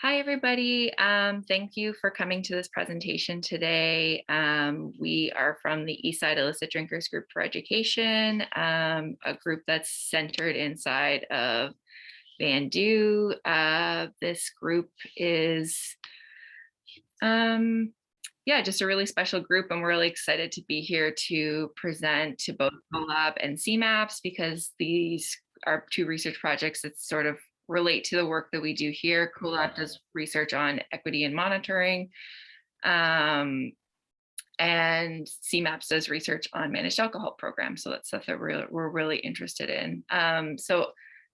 Hi, everybody. Thank you for coming to this presentation today. We are from the Eastside Illicit Drinkers Group for Education, a group that's centered inside of Vandu. This group is, just a really special group, and we're really excited to be here to present to both CoLab and CMAPS because these are two research projects that sort of relate to the work that we do here. CoLab does research on equity and monitoring, and CMAPS does research on managed alcohol programs. So that's stuff that we're really interested in. So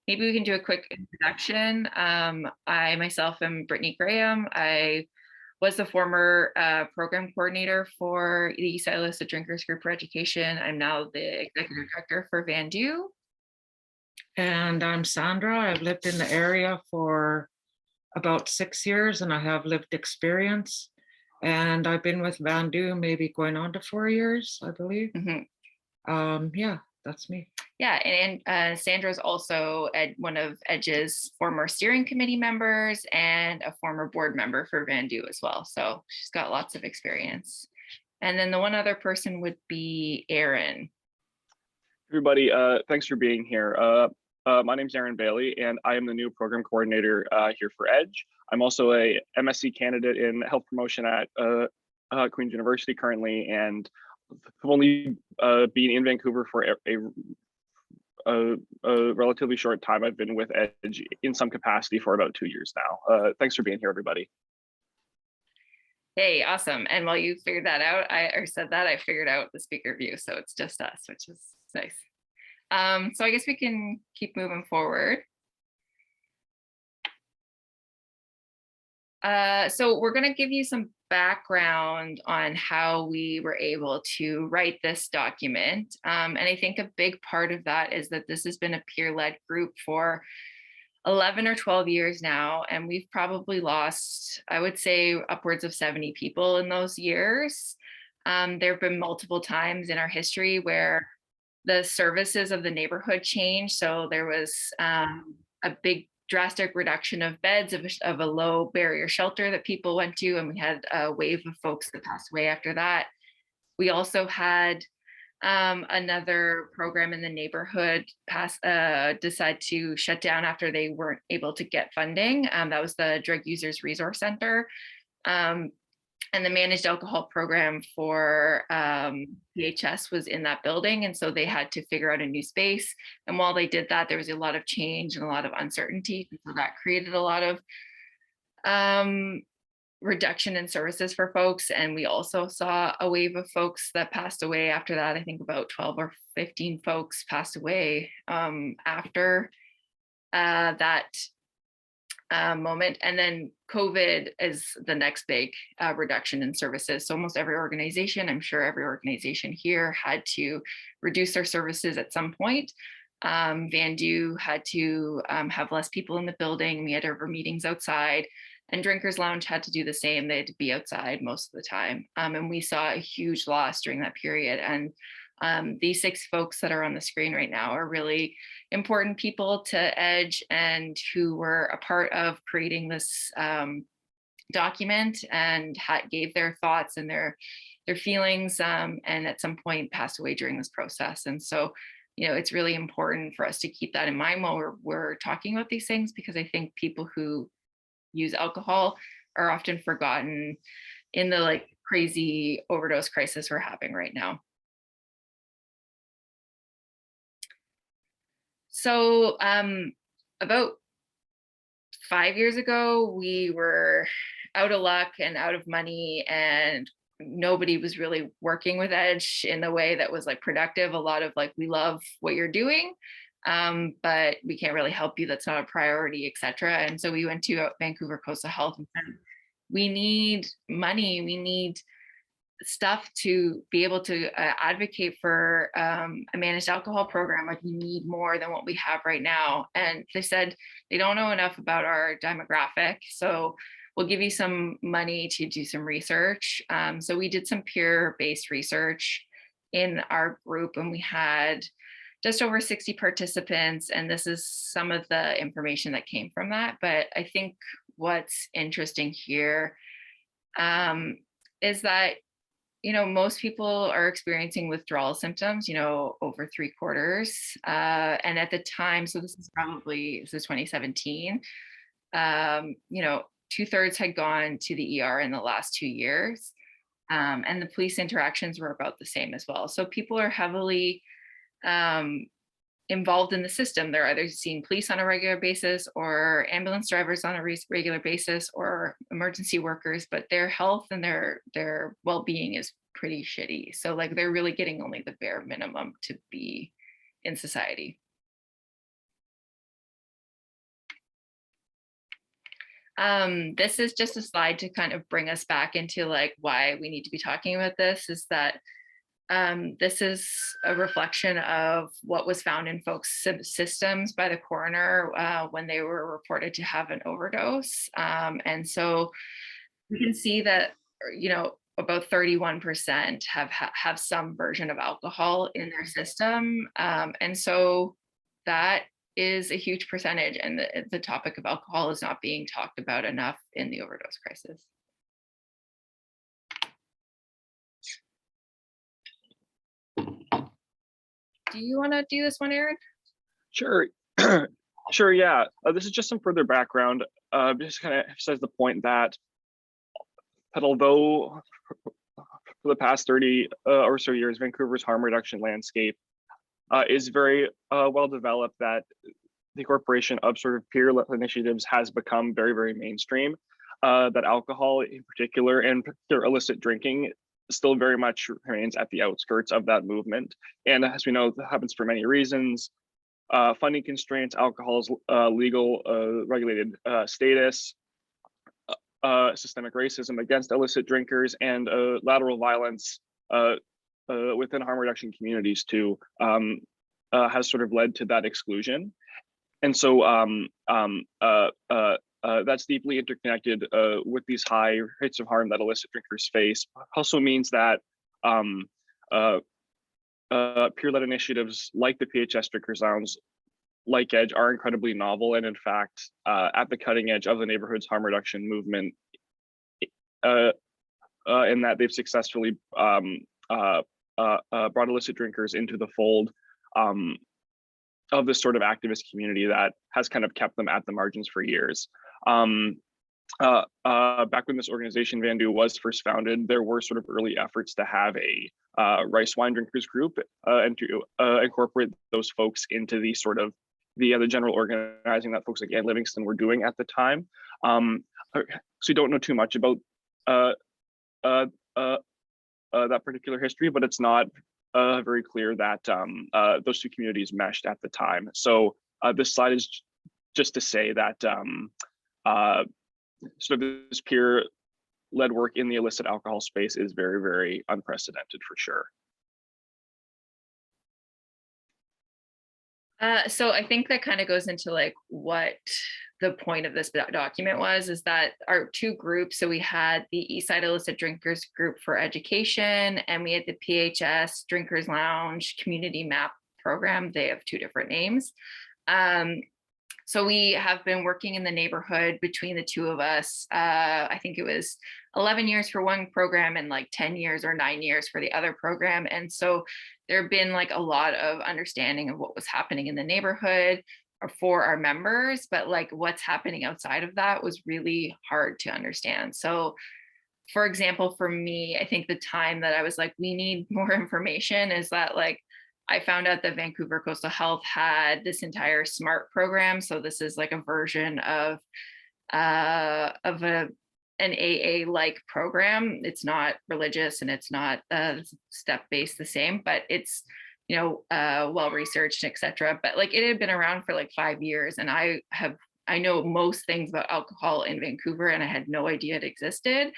maybe we can do a quick introduction. I myself am Brittany Graham. I was the former program coordinator for the Eastside Illicit Drinkers Group for Education. I'm now the executive director for Vandu. And I'm Sandra. I've lived in the area for about 6 years and I have lived experience. And I've been with Vandu maybe going on to 4 years, I believe. Yeah, that's me. Yeah, and Sandra's also one of EDGE's former steering committee members and a former board member for Vandu as well. So she's got lots of experience. And then the one other person would be Aaron. Everybody, thanks for being here. My name is Aaron Bailey, and I am the new program coordinator here for EDGE. I'm also a MSc candidate in health promotion at Queen's University currently, and have only been in Vancouver for a relatively short time. I've been with EDGE in some capacity for about 2 years now. Thanks for being here, everybody. Hey, awesome. And while you figured that out, I figured out the speaker view. So it's just us, which is nice. So I guess we can keep moving forward. So we're going to give you some background on how we were able to write this document. And I think a big part of that is that this has been a peer-led group for 11 or 12 years now, and we've probably lost, I would say, upwards of 70 people in those years. There have been multiple times in our history where the services of the neighborhood changed. So there was a big drastic reduction of beds of a low barrier shelter that people went to, and we had a wave of folks that passed away after that. We also had another program in the neighborhood decide to shut down after they weren't able to get funding. That was the Drug Users Resource Center. And the managed alcohol program for PHS was in that building. And so they had to figure out a new space. And while they did that, there was a lot of change and a lot of uncertainty. And so that created a lot of reduction in services for folks. And we also saw a wave of folks that passed away after that. I think about 12 or 15 folks passed away after that moment. And then COVID is the next big reduction in services. So almost every organization, I'm sure every organization here, had to reduce their services at some point. Vandu had to have less people in the building. We had our meetings outside, and Drinkers Lounge had to do the same. They had to be outside most of the time. And we saw a huge loss during that period. And these 6 folks that are on the screen right now are really important people to EDGE and who were a part of creating this document and gave their thoughts and their feelings, and at some point passed away during this process. And so, it's really important for us to keep that in mind while we're talking about these things, because I think people who use alcohol are often forgotten in the crazy overdose crisis we're having right now. So about 5 years ago, we were out of luck and out of money, and nobody was really working with EDGE in a way that was productive. A lot of we love what you're doing, but we can't really help you. That's not a priority, etc. And so we went to Vancouver Coastal Health and said, we need money. We need stuff to be able to advocate for a managed alcohol program. We need more than what we have right now. And they said they don't know enough about our demographic, so we'll give you some money to do some research. So we did some peer-based research in our group, and we had just over 60 participants, and this is some of the information that came from that. But I think what's interesting here is that, most people are experiencing withdrawal symptoms, over 3/4. And at the time, so this is 2017, 2/3 had gone to the ER in the last 2 years. And the police interactions were about the same as well. So people are heavily involved in the system. They're either seeing police on a regular basis or ambulance drivers on a regular basis or emergency workers, but their health and their well-being is pretty shitty. So like they're really getting only the bare minimum to be in society. This is just a slide to kind of bring us back into like why we need to be talking about this, is that this is a reflection of what was found in folks' systems by the coroner when they were reported to have an overdose. And so we can see that, about 31% have some version of alcohol in their system. And so that is a huge percentage, and the topic of alcohol is not being talked about enough in the overdose crisis. Do you want to do this one, Aaron? Sure. Sure, yeah. This is just some further background. Just kind of emphasize the point that although for the past 30 or so years, Vancouver's harm reduction landscape is very well developed, that the incorporation of sort of peer initiatives has become very, very mainstream, that alcohol in particular and their illicit drinking still very much remains at the outskirts of that movement. And as we know, that happens for many reasons. Funding constraints, alcohol's legal regulated status, systemic racism against illicit drinkers, and lateral violence within harm reduction communities too, has sort of led to that exclusion. And so that's deeply interconnected with these high rates of harm that illicit drinkers face. Also means that peer-led initiatives like the PHS Drinkers Lounge, like EDGE, are incredibly novel and in fact at the cutting edge of the neighborhood's harm reduction movement, in that they've successfully brought illicit drinkers into the fold of this sort of activist community that has kind of kept them at the margins for years. Back when this organization, Vandu, was first founded, there were sort of early efforts to have a rice wine drinkers group and to incorporate those folks into the sort of the general organizing that folks like Ed Livingston were doing at the time. So we don't know too much about that particular history, but it's not very clear that those two communities meshed at the time. So this slide is just to say that sort of this peer-led work in the illicit alcohol space is very, very unprecedented for sure. So I think that kind of goes into like what the point of this document was, is that our two groups, so we had the Eastside Illicit Drinkers Group for Education, and we had the PHS Drinkers Lounge Community MAP program. They have two different names. So we have been working in the neighborhood between the two of us. I think it was 11 years for one program and like 10 years or 9 years for the other program. And so there have been like a lot of understanding of what was happening in the neighborhood for our members, but like what's happening outside of that was really hard to understand. So for example, for me, I think the time that I was like, we need more information is that like, I found out that Vancouver Coastal Health had this entire SMART program. So this is like a version of an AA-like program. It's not religious and it's not step-based the same, but it's, well-researched, et cetera. But like it had been around for like 5 years, and I know most things about alcohol in Vancouver, and I had no idea it existed.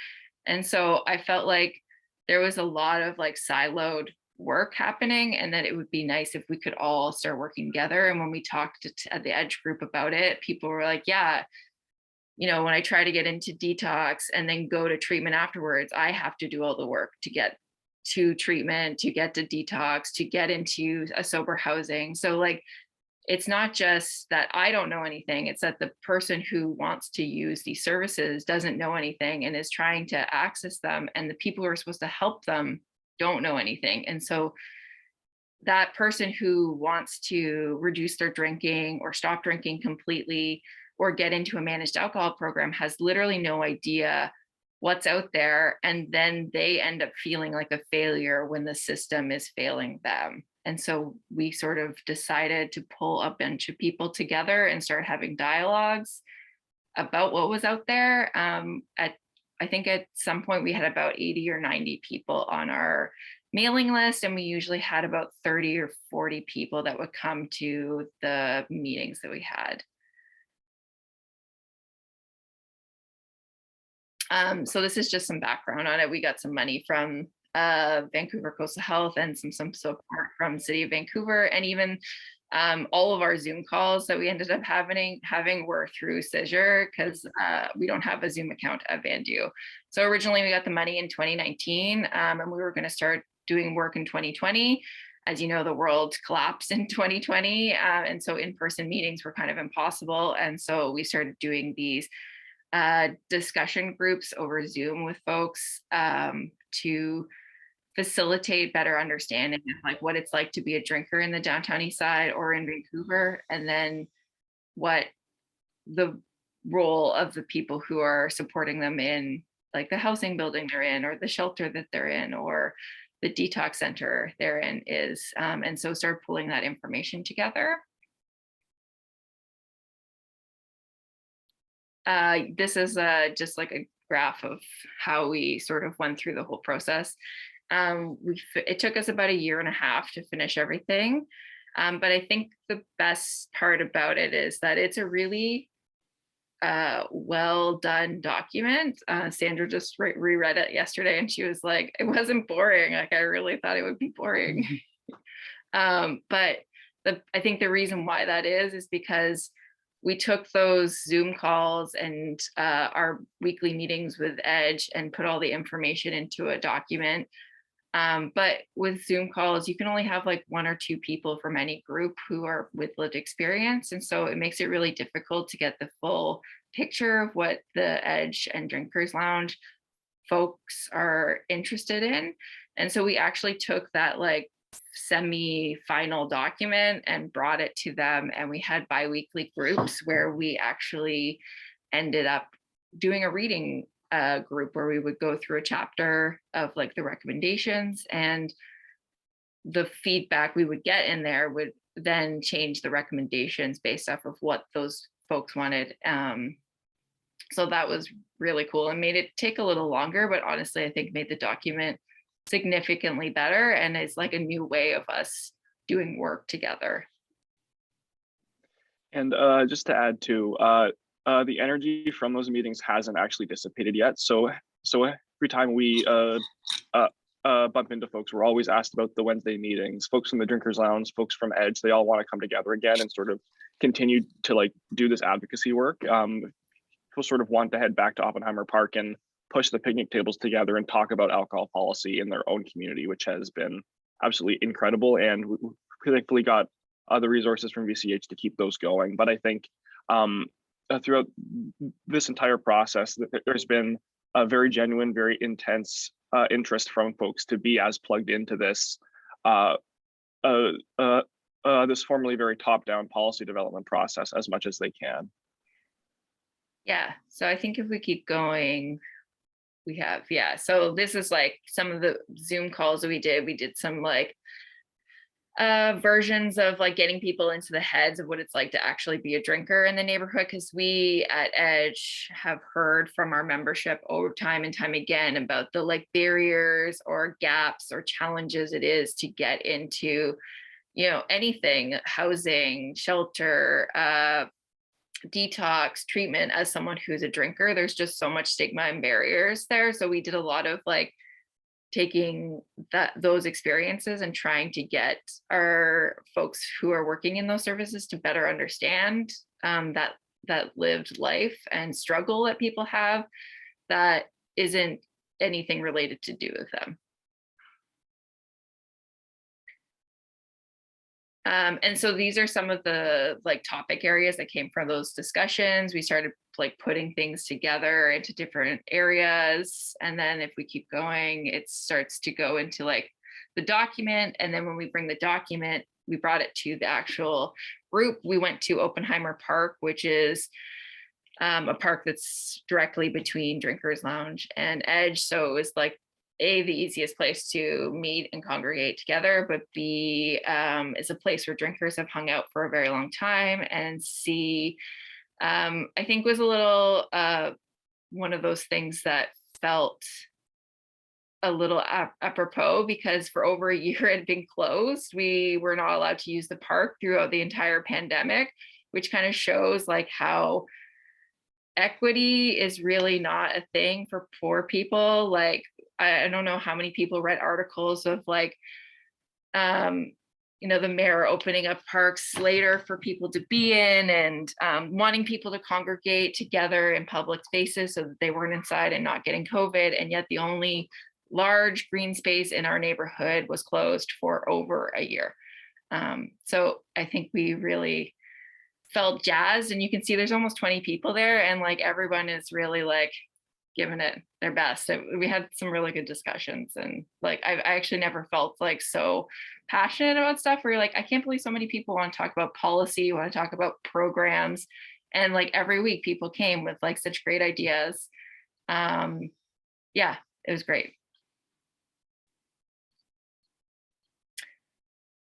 And so I felt like there was a lot of like siloed work happening, and that it would be nice if we could all start working together. And when we talked at the EDGE group about it, people were like, yeah, when I try to get into detox and then go to treatment afterwards, I have to do all the work to get to treatment, to get to detox, to get into a sober housing. So like it's not just that I don't know anything, it's that the person who wants to use these services doesn't know anything and is trying to access them, and the people who are supposed to help them don't know anything. And so that person who wants to reduce their drinking or stop drinking completely or get into a managed alcohol program has literally no idea what's out there, and then they end up feeling like a failure when the system is failing them. And so we sort of decided to pull a bunch of people together and start having dialogues about what was out there. I think at some point we had about 80 or 90 people on our mailing list, and we usually had about 30 or 40 people that would come to the meetings that we had. So this is just some background on it. We got some money from Vancouver Coastal Health and some support from City of Vancouver, and even all of our Zoom calls that we ended up having were through Seizure, because we don't have a Zoom account at Vandu. So originally we got the money in 2019, and we were going to start doing work in 2020. As you know, the world collapsed in 2020, and so in-person meetings were kind of impossible. And so we started doing these discussion groups over Zoom with folks to facilitate better understanding of like what it's like to be a drinker in the downtown east side or in Vancouver, and then what the role of the people who are supporting them in like the housing building they're in, or the shelter that they're in, or the detox center they're in is. And so start pulling that information together. This is just like a graph of how we sort of went through the whole process. It took us about 1.5 years to finish everything. But I think the best part about it is that it's a really well done document. Sandra just reread it yesterday and she was like, it wasn't boring. Like I really thought it would be boring. But I think the reason why that is because we took those Zoom calls and our weekly meetings with Edge and put all the information into a document. But with Zoom calls, you can only have like 1 or 2 people from any group who are with lived experience. And so it makes it really difficult to get the full picture of what the Edge and Drinkers Lounge folks are interested in. And so we actually took that like semi-final document and brought it to them. And we had bi-weekly groups where we actually ended up doing a reading group where we would go through a chapter of like the recommendations, and the feedback we would get in there would then change the recommendations based off of what those folks wanted. So that was really cool and made it take a little longer, but honestly, I think made the document significantly better, and it's like a new way of us doing work together. And just to add to, the energy from those meetings hasn't actually dissipated yet. So every time we bump into folks, we're always asked about the Wednesday meetings. Folks from the Drinkers Lounge, folks from Edge, they all want to come together again and sort of continue to like do this advocacy work. People sort of want to head back to Oppenheimer Park and push the picnic tables together and talk about alcohol policy in their own community, which has been absolutely incredible. And we thankfully got other resources from VCH to keep those going. But I think throughout this entire process, there's been a very genuine, very intense interest from folks to be as plugged into this this formerly very top-down policy development process as much as they can. Yeah, so I think if we keep going, we have, yeah. So this is like some of the Zoom calls that we did. We did some like versions of like getting people into the heads of what it's like to actually be a drinker in the neighborhood, because we at Edge have heard from our membership over time and time again about the like barriers or gaps or challenges it is to get into, you know, anything, housing, shelter, detox, treatment as someone who's a drinker. There's just so much stigma and barriers there. So we did a lot of like taking those experiences and trying to get our folks who are working in those services to better understand that lived life and struggle that people have that isn't anything related to do with them. And so these are some of the like topic areas that came from those discussions. We started like putting things together into different areas. And then if we keep going, it starts to go into like the document. And then when we bring the document, we brought it to the actual group. We went to Oppenheimer Park, which is a park that's directly between Drinkers Lounge and Edge. So it was like the easiest place to meet and congregate together, but B, is a place where drinkers have hung out for a very long time, and C, I think was a little one of those things that felt a little apropos, because for over a year it had been closed. We were not allowed to use the park throughout the entire pandemic, which kind of shows like how equity is really not a thing for poor people. Like, I don't know how many people read articles of like, you know, the mayor opening up parks later for people to be in, and wanting people to congregate together in public spaces so that they weren't inside and not getting COVID. And yet the only large green space in our neighborhood was closed for over a year. So I think we really felt jazzed, and you can see there's almost 20 people there, and like everyone is really like giving it their best. We had some really good discussions, and like I actually never felt like so passionate about stuff where you're like, I can't believe so many people want to talk about policy, want to talk about programs, and like every week people came with like such great ideas. Yeah, it was great.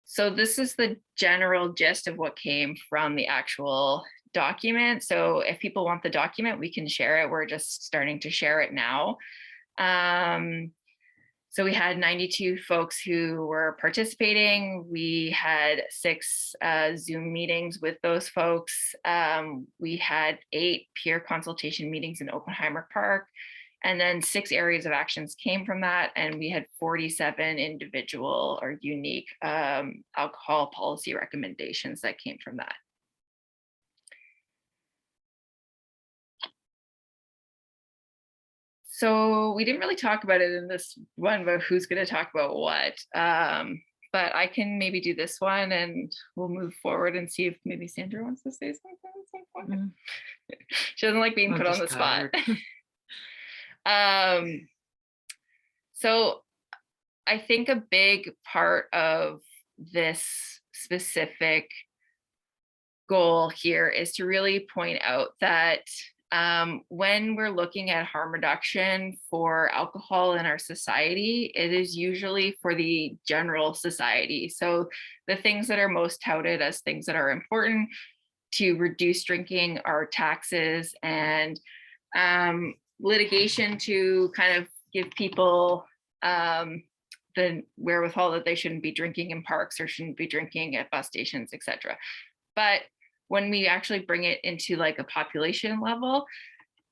So this is the general gist of what came from the actual document. So if people want the document, we can share it. We're just starting to share it now. So we had 92 folks who were participating. We had 6 Zoom meetings with those folks. We had 8 peer consultation meetings in Oppenheimer Park. And then 6 areas of actions came from that. And we had 47 individual or unique alcohol policy recommendations that came from that. So we didn't really talk about it in this one, but who's going to talk about what? But I can maybe do this one, and we'll move forward and see if maybe Sandra wants to say something at some point. She doesn't like being put on the spot. So I think a big part of this specific goal here is to really point out that when we're looking at harm reduction for alcohol in our society, it is usually for the general society. So the things that are most touted as things that are important to reduce drinking are taxes and litigation to kind of give people the wherewithal that they shouldn't be drinking in parks or shouldn't be drinking at bus stations, etc. But when we actually bring it into like a population level,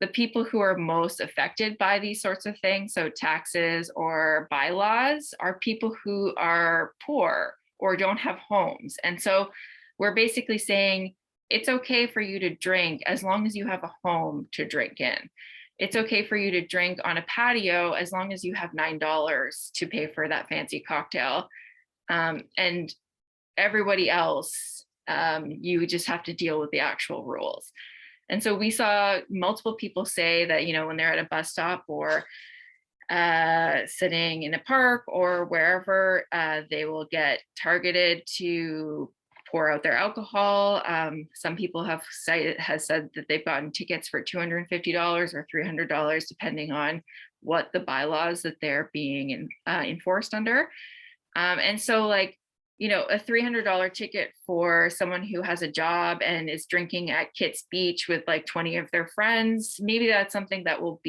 the people who are most affected by these sorts of things, so taxes or bylaws, are people who are poor or don't have homes. And so we're basically saying it's okay for you to drink as long as you have a home to drink in. It's okay for you to drink on a patio as long as you have $9 to pay for that fancy cocktail. And everybody else, you just have to deal with the actual rules. And so we saw multiple people say that, you know, when they're at a bus stop or sitting in a park or wherever, they will get targeted to pour out their alcohol. Some people have said that they've gotten tickets for $250 or $300, depending on what the bylaws that they're being enforced under. And so like, you know, a $300 ticket for someone who has a job and is drinking at Kitts Beach with like 20 of their friends, maybe that's something that will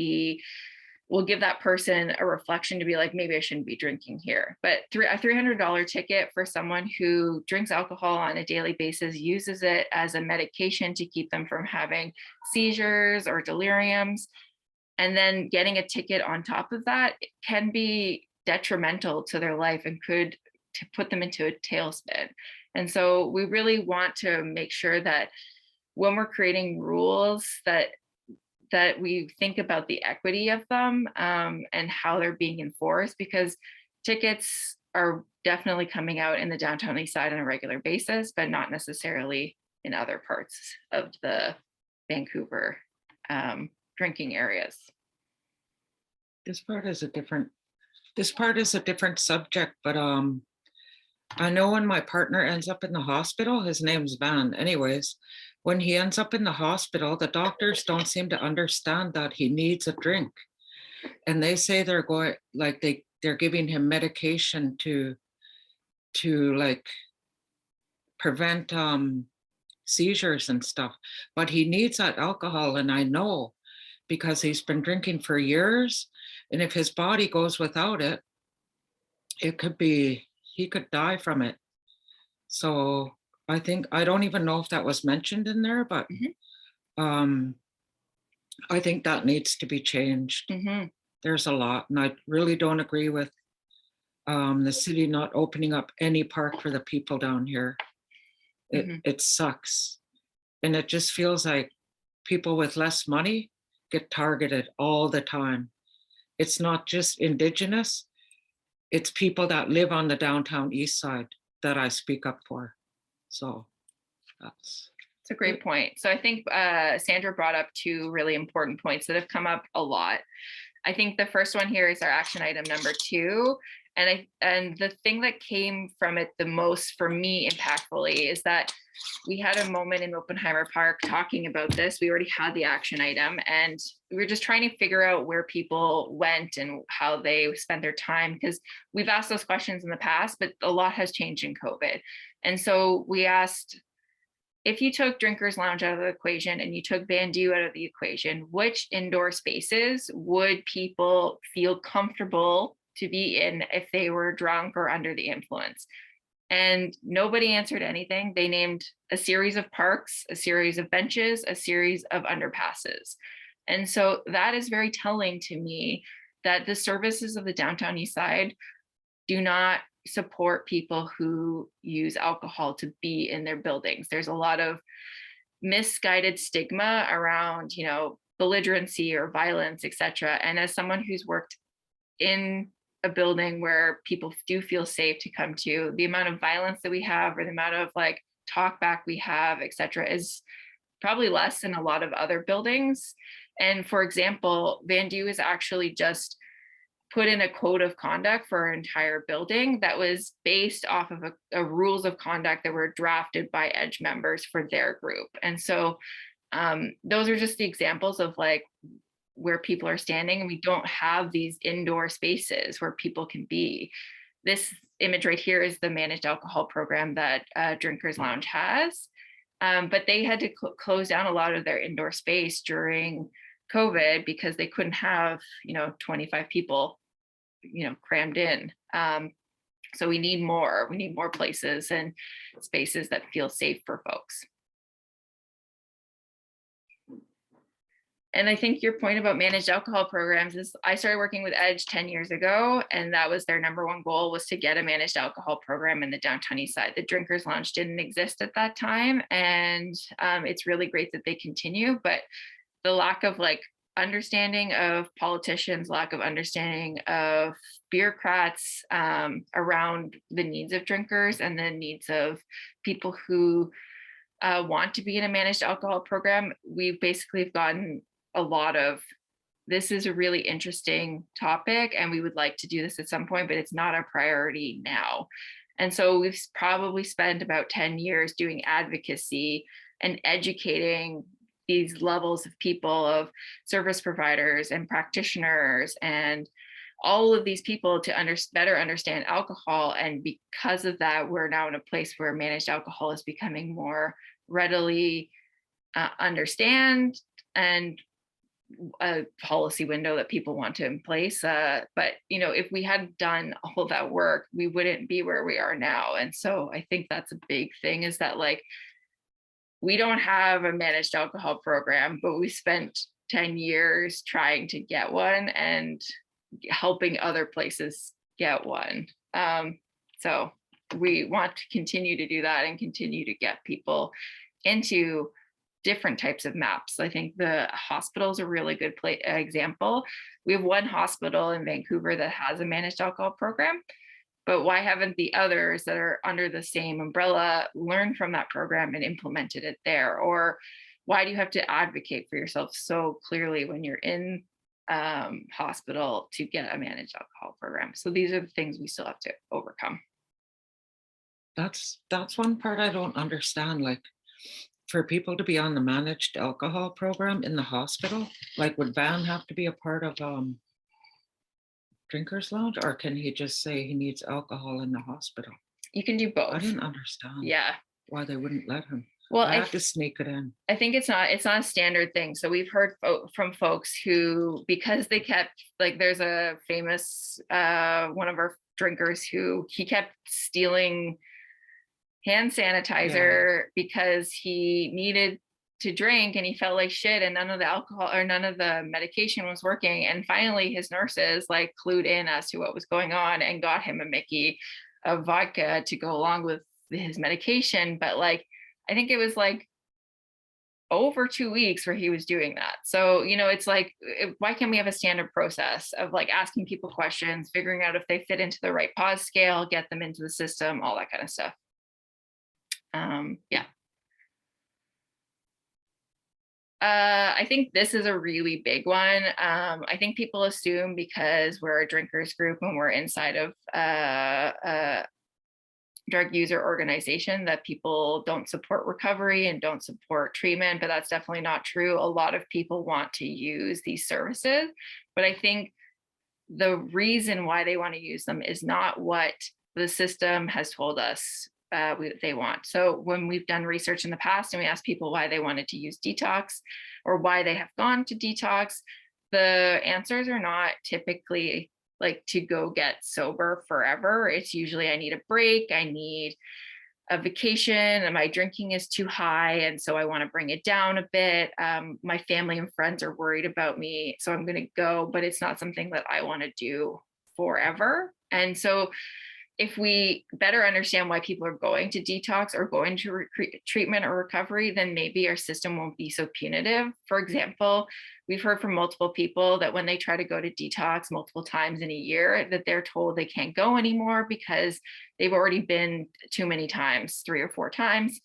give that person a reflection to be like, maybe I shouldn't be drinking here. But a $300 ticket for someone who drinks alcohol on a daily basis, uses it as a medication to keep them from having seizures or deliriums, and then getting a ticket on top of that can be detrimental to their life and could put them into a tailspin. And so we really want to make sure that when we're creating rules that we think about the equity of them and how they're being enforced, because tickets are definitely coming out in the downtown east side on a regular basis, but not necessarily in other parts of the Vancouver drinking areas. This part is a different subject, but I know when my partner ends up in the hospital, his name's Van anyways, when he ends up in the hospital, the doctors don't seem to understand that he needs a drink. And they say they're going, like they're giving him medication to like prevent seizures and stuff, but he needs that alcohol. And I know because he's been drinking for years, and if his body goes without it, it could be, he could die from it. So I don't even know if that was mentioned in there, but I think that needs to be changed. There's a lot, and I really don't agree with the city not opening up any park for the people down here. It sucks. And it just feels like people with less money get targeted all the time. It's not just Indigenous, it's people that live on the downtown east side that I speak up for. So that's a great point. So I think Sandra brought up two really important points that have come up a lot. I think the first one here is our action item number 2. And the thing that came from it the most for me impactfully is that we had a moment in Oppenheimer Park talking about this. We already had the action item, and we were just trying to figure out where people went and how they spent their time, because we've asked those questions in the past, but a lot has changed in COVID. And so we asked, if you took Drinkers Lounge out of the equation and you took Bandu out of the equation, which indoor spaces would people feel comfortable to be in if they were drunk or under the influence? And nobody answered anything. They named a series of parks, a series of benches, a series of underpasses. And so that is very telling to me that the services of the downtown east side do not support people who use alcohol to be in their buildings. There's a lot of misguided stigma around, belligerency or violence, etc. And as someone who's worked in a building where people do feel safe to come to, the amount of violence that we have, or the amount of like talk back we have, etc., is probably less than a lot of other buildings. And for example, Bandu is actually just put in a code of conduct for our entire building that was based off of a rules of conduct that were drafted by Edge members for their group. And so those are just the examples of like where people are standing, and we don't have these indoor spaces where people can be. This image right here is the managed alcohol program that Drinkers Lounge has, but they had to close down a lot of their indoor space during COVID because they couldn't have 25 people crammed in. So we need more places and spaces that feel safe for folks. And I think your point about managed alcohol programs is, I started working with Edge 10 years ago, and that was their number one goal, was to get a managed alcohol program in the downtown east side. The Drinkers Lounge didn't exist at that time, and it's really great that they continue, but the lack of understanding of politicians, lack of understanding of bureaucrats around the needs of drinkers and the needs of people who want to be in a managed alcohol program, we've basically gotten a lot of, this is a really interesting topic and we would like to do this at some point, but it's not a priority now. And so we've probably spent about 10 years doing advocacy and educating these levels of people, of service providers and practitioners and all of these people to better understand alcohol. And because of that, we're now in a place where managed alcohol is becoming more readily understand and a policy window that people want to in place. But if we hadn't done all of that work, we wouldn't be where we are now. And so I think that's a big thing, is that we don't have a managed alcohol program, but we spent 10 years trying to get one and helping other places get one. So we want to continue to do that and continue to get people into different types of MAPS. I think the hospital is a really good example. We have one hospital in Vancouver that has a managed alcohol program. but why haven't the others that are under the same umbrella learned from that program and implemented it there? Or why do you have to advocate for yourself so clearly when you're in hospital to get a managed alcohol program? So these are the things we still have to overcome. That's one part I don't understand. Like, for people to be on the managed alcohol program in the hospital, like, would Van have to be a part of drinkers lounge, or can he just say he needs alcohol in the hospital? You can do both. I didn't understand Yeah. why they wouldn't let him. Well, I had to sneak it in. I think it's not a standard thing. So we've heard from folks who, because they kept, like, there's a famous one of our drinkers who he kept stealing hand sanitizer because he needed to drink and he felt like shit, and none of the alcohol or none of the medication was working. And finally his nurses like clued in as to what was going on and got him a Mickey of vodka to go along with his medication. But like, I think it was like over 2 weeks where he was doing that. So, you know, it's like, why can't we have a standard process of like asking people questions, figuring out if they fit into the right pause scale, get them into the system, all that kind of stuff. Yeah. I think this is a really big one. I think people assume because we're a drinkers group and we're inside of a drug user organization that people don't support recovery and don't support treatment, but that's definitely not true. A lot of people want to use these services, but I think the reason why they want to use them is not what the system has told us they want. So when we've done research in the past and we asked people why they wanted to use detox or why they have gone to detox, the answers are not typically like to go get sober forever. It's usually I need a break, I need a vacation, and my drinking is too high, and so I want to bring it down a bit. My family and friends are worried about me, so I'm going to go, but it's not something that I want to do forever. And so if we better understand why people are going to detox or going to treatment or recovery, then maybe our system won't be so punitive. For example, we've heard from multiple people that when they try to go to detox multiple times in a year, that they're told they can't go anymore because they've already been too many times, 3 or 4 times.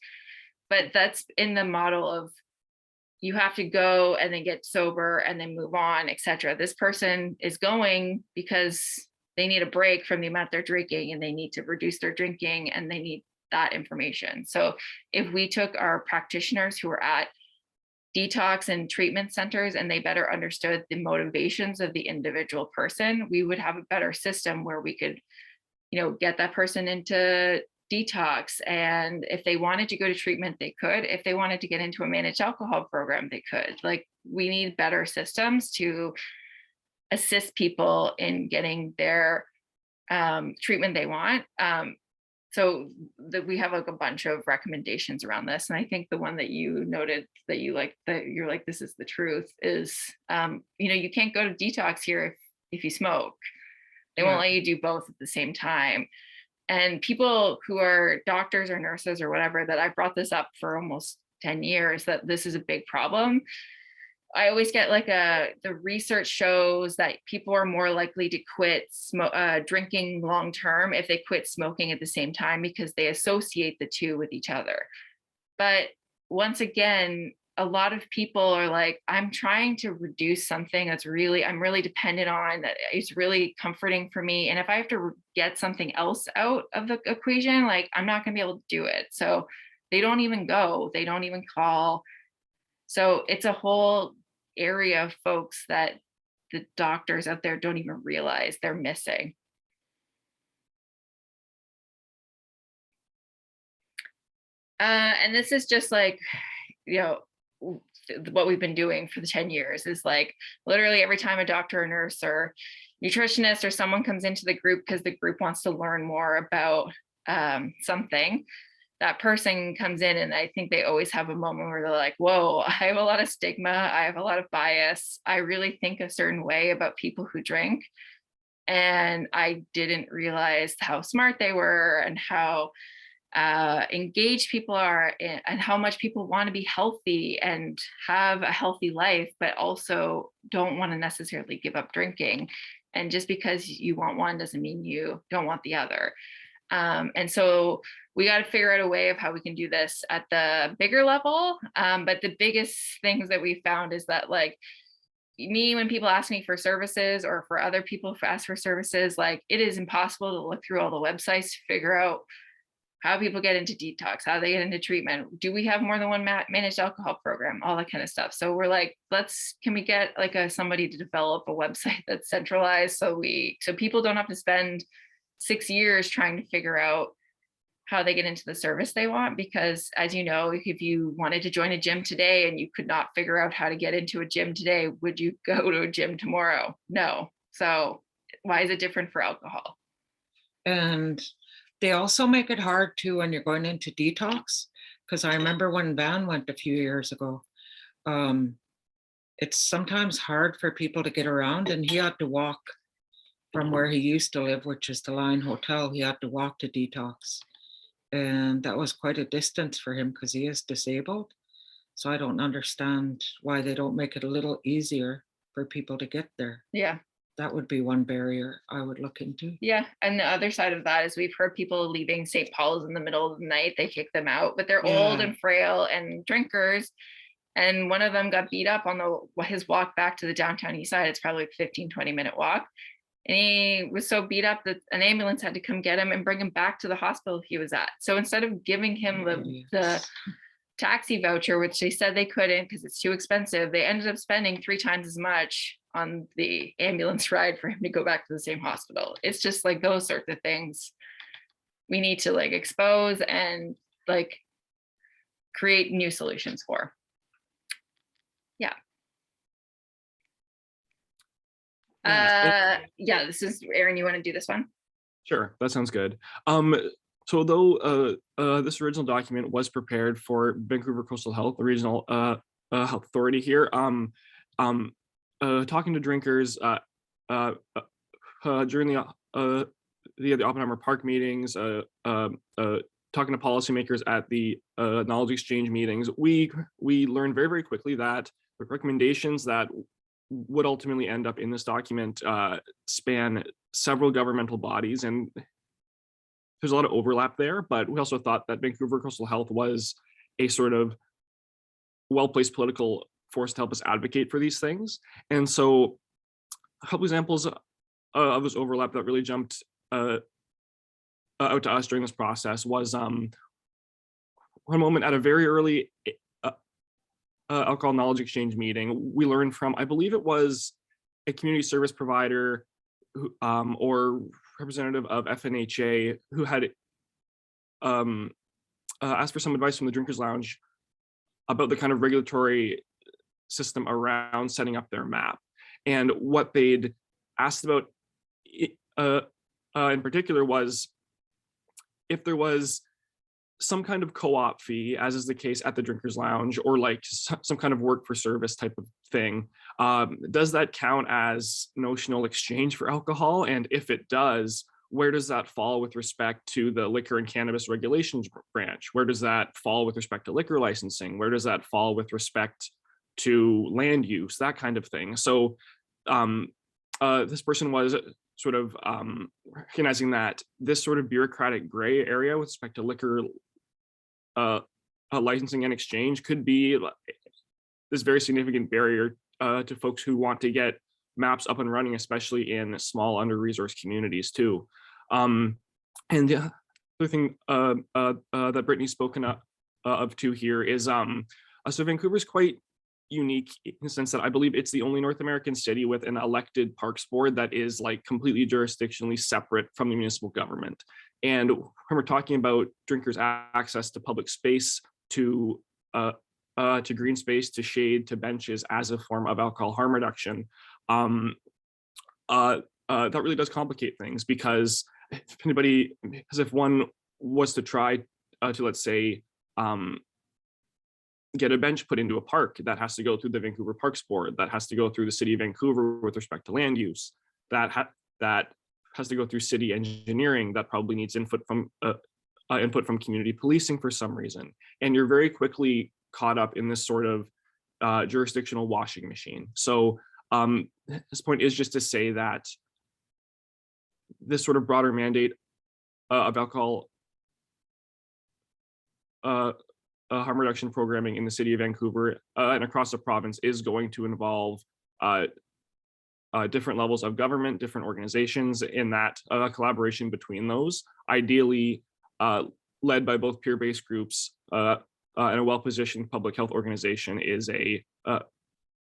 But that's in the model of you have to go and then get sober and then move on, etc. This person is going because they need a break from the amount they're drinking and they need to reduce their drinking and they need that information. So if we took our practitioners who are at detox and treatment centers and they better understood the motivations of the individual person, we would have a better system where we could, you know, get that person into detox. And if they wanted to go to treatment, they could. If they wanted to get into a managed alcohol program, they could. Like, we need better systems to assist people in getting their treatment they want. So that we have like a bunch of recommendations around this. And I think the one that you noted that you like, that you're like, this is the truth, is, you know, you can't go to detox here if you smoke. They won't let you do both at the same time. And people who are doctors or nurses or whatever, that I brought this up for almost 10 years, that this is a big problem. I always get like the research shows that people are more likely to quit drinking long-term if they quit smoking at the same time, because they associate the two with each other. But once again, a lot of people are like, I'm trying to reduce something I'm really dependent on, that is really comforting for me. And if I have to get something else out of the equation, like, I'm not gonna be able to do it. So they don't even go, they don't even call. So it's a whole area of folks that the doctors out there don't even realize they're missing. And this is just like, you know, what we've been doing for the 10 years is like, literally every time a doctor or nurse or nutritionist or someone comes into the group because the group wants to learn more about something, that person comes in and I think they always have a moment where they're like, whoa, I have a lot of stigma, I have a lot of bias, I really think a certain way about people who drink, and I didn't realize how smart they were and how engaged people are and how much people want to be healthy and have a healthy life, but also don't want to necessarily give up drinking. And just because you want one doesn't mean you don't want the other. And so we got to figure out a way of how we can do this at the bigger level. But the biggest things that we found is that, like, when people ask me for services, or for other people who ask for services, like, it is impossible to look through all the websites to figure out how people get into detox, how they get into treatment. Do we have more than one managed alcohol program? All that kind of stuff. So we're like, can we get like somebody to develop a website that's centralized, so people don't have to spend 6 years trying to figure out how they get into the service they want? Because, as you know, if you wanted to join a gym today and you could not figure out how to get into a gym today, would you go to a gym tomorrow? No. So why is it different for alcohol? And they also make it hard too when you're going into detox, because I remember when Van went a few years ago, it's sometimes hard for people to get around, and he had to walk from where he used to live, which is the Line Hotel. He had to walk to detox, and that was quite a distance for him because he is disabled. So I don't understand why they don't make it a little easier for people to get there. Yeah. That would be one barrier I would look into. Yeah. And the other side of that is we've heard people leaving St. Paul's in the middle of the night. They kick them out, but they're old and frail and drinkers. And one of them got beat up on his walk back to the downtown east side. It's probably a 15-20 minute walk. And he was so beat up that an ambulance had to come get him and bring him back to the hospital he was at. So instead of giving him the taxi voucher, which they said they couldn't because it's too expensive, they ended up spending 3 times as much on the ambulance ride for him to go back to the same hospital. It's just like those sorts of things we need to like expose and like create new solutions for. Yeah. Yeah, this is Aaron. You want to do this one? Sure, that sounds good. So though this original document was prepared for Vancouver Coastal Health, the regional health authority here, talking to drinkers during the Oppenheimer Park meetings, talking to policymakers at the knowledge exchange meetings, we learned very, very quickly that the recommendations that would ultimately end up in this document span several governmental bodies, and there's a lot of overlap there, but we also thought that Vancouver Coastal Health was a sort of well-placed political force to help us advocate for these things. And so a couple examples of this overlap that really jumped out to us during this process was one moment at a very early alcohol knowledge exchange meeting, we learned from, I believe it was a community service provider who, or representative of FNHA, who had asked for some advice from the Drinkers Lounge about the kind of regulatory system around setting up their map. And what they'd asked about in particular was if there was some kind of co-op fee, as is the case at the Drinkers Lounge, or like some kind of work for service type of thing. Does that count as notional exchange for alcohol? And if it does, where does that fall with respect to the Liquor and Cannabis Regulations branch? Where does that fall with respect to liquor licensing? Where does that fall with respect to land use, that kind of thing? So this person was sort of recognizing that this sort of bureaucratic gray area with respect to liquor licensing and exchange could be this very significant barrier to folks who want to get MAPS up and running, especially in small under-resourced communities too. And the other thing that Brittany's spoken of too here is, so Vancouver's quite unique in the sense that I believe it's the only North American city with an elected parks board that is like completely jurisdictionally separate from the municipal government. And when we're talking about drinkers' access to public space, to green space, to shade, to benches as a form of alcohol harm reduction, that really does complicate things, because if one was to try to, let's say, get a bench put into a park, that has to go through the Vancouver Parks Board, that has to go through the city of Vancouver with respect to land use, that has to go through city engineering, that probably needs input from input from community policing for some reason. And you're very quickly caught up in this sort of jurisdictional washing machine. So this point is just to say that this sort of broader mandate of alcohol harm reduction programming in the city of Vancouver and across the province is going to involve different levels of government, different organizations, in that collaboration between those, ideally led by both peer-based groups and a well-positioned public health organization, is a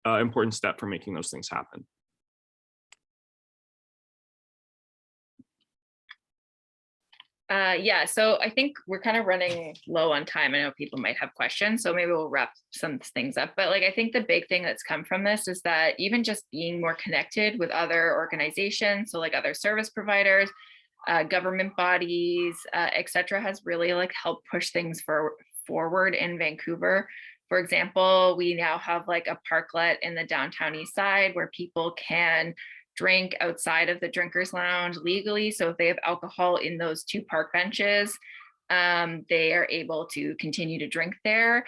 important step for making those things happen. Yeah, so I think we're kind of running low on time. I know people might have questions, so maybe we'll wrap some things up. But like, I think the big thing that's come from this is that even just being more connected with other organizations, so like other service providers, government bodies, etc., has really like helped push things forward in Vancouver. For example, we now have like a parklet in the downtown east side where people can drink outside of the drinkers lounge legally. So if they have alcohol in those 2 park benches, they are able to continue to drink there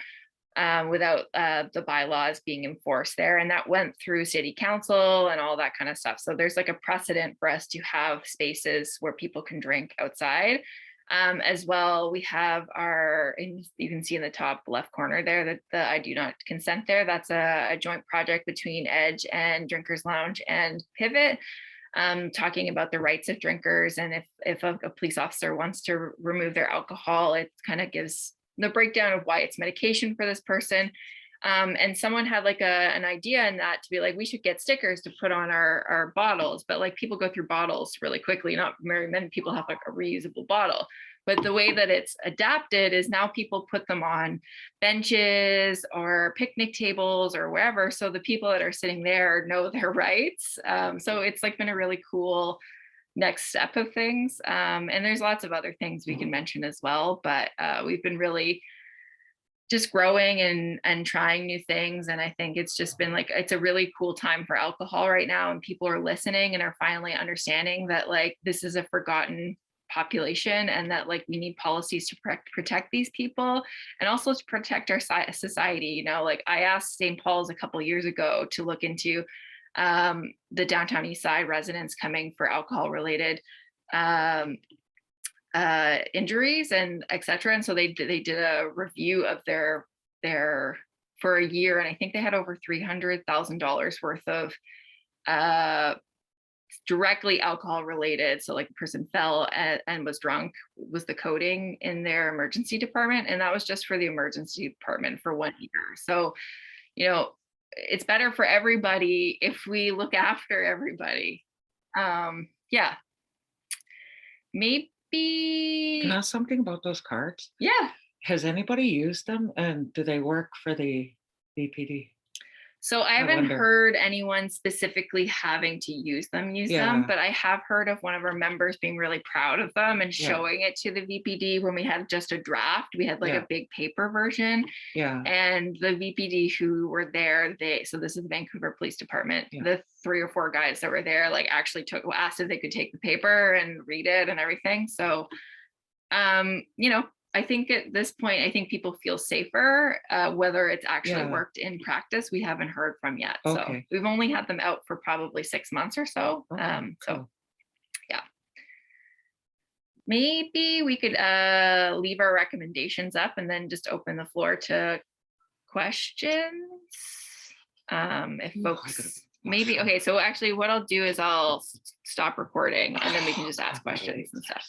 without the bylaws being enforced there. And that went through city council and all that kind of stuff. So there's like a precedent for us to have spaces where people can drink outside. As well, we have our, and you can see in the top left corner there that the I do not consent there. That's a joint project between Edge and Drinkers Lounge and Pivot, talking about the rights of drinkers. And if a police officer wants to remove their alcohol, it kind of gives the breakdown of why it's medication for this person. And someone had like an idea in that to be like, we should get stickers to put on our bottles, but like people go through bottles really quickly. Not very many people have like a reusable bottle, but the way that it's adapted is now people put them on benches or picnic tables or wherever. So the people that are sitting there know their rights. So it's like been a really cool next step of things. And there's lots of other things we can mention as well, but we've been really just growing and trying new things. And I think it's just been like, it's a really cool time for alcohol right now. And people are listening and are finally understanding that like, this is a forgotten population and that like, we need policies to protect these people and also to protect our society. You know, like I asked St. Paul's a couple of years ago to look into the downtown east side residents coming for alcohol related injuries and etc. And so they did a review of their for a year, and I think they had over $300,000 worth of directly alcohol related. So like a person fell and was drunk, was the coding in their emergency department, and that was just for the emergency department for 1 year. So, you know, it's better for everybody if we look after everybody. Yeah, maybe. Can I ask something about those cards? Yeah. Has anybody used them, and do they work for the VPD? So I haven't heard anyone specifically having to use them, but I have heard of one of our members being really proud of them and showing it to the VPD when we had just a draft. We had like a big paper version. And the VPD who were there, so this is the Vancouver Police Department, the 3 or 4 guys that were there, like actually asked if they could take the paper and read it and everything. So, you know, I think at this point, I think people feel safer. Whether it's actually worked in practice, we haven't heard from yet. So we've only had them out for probably 6 months or so. So yeah, maybe we could leave our recommendations up and then just open the floor to questions. If folks maybe, okay, so actually what I'll do is I'll stop recording and then we can just ask questions and stuff.